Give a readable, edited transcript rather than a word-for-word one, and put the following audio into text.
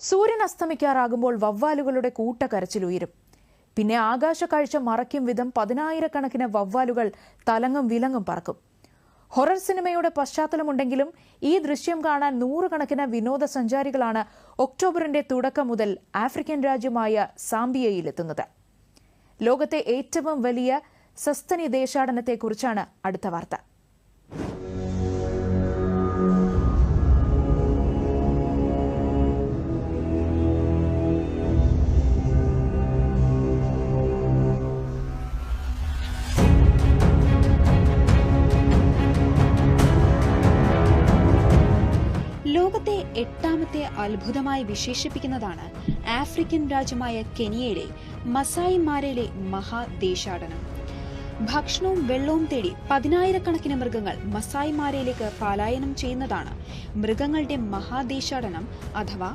സൂര്യൻ അസ്തമിക്കാറാകുമ്പോൾ വവ്വാലുകളുടെ കൂട്ടക്കരച്ചിലുയരും. പിന്നെ ആകാശക്കാഴ്ച മറയ്ക്കും വിധം പതിനായിരക്കണക്കിന് വവ്വാലുകൾ തലങ്ങും വിലങ്ങും പറക്കും. ഹൊറർ സിനിമയുടെ പശ്ചാത്തലമുണ്ടെങ്കിലും ഈ ദൃശ്യം കാണാൻ നൂറുകണക്കിന് വിനോദസഞ്ചാരികളാണ് ഒക്ടോബറിന്റെ തുടക്കം മുതൽ ആഫ്രിക്കൻ രാജ്യമായ സാംബിയയിലെത്തുന്നത്. ലോകത്തെ ഏറ്റവും വലിയ സസ്തനി ദേശാടനത്തെക്കുറിച്ചാണ് അടുത്ത വാർത്ത. ലോകത്തെ എട്ടാമത്തെ അത്ഭുതമായി വിശേഷിപ്പിക്കുന്നതാണ് ആഫ്രിക്കൻ രാജ്യമായ കെനിയയിലെ മസായി മാരയിലെ മഹാദേശാടനം. ഭക്ഷണവും വെള്ളവും തേടി പതിനായിരക്കണക്കിന് മൃഗങ്ങൾ മസായി മാരയിലേക്ക് പലായനം ചെയ്യുന്നതാണ് മൃഗങ്ങളുടെ മഹാദേശാടനം അഥവാ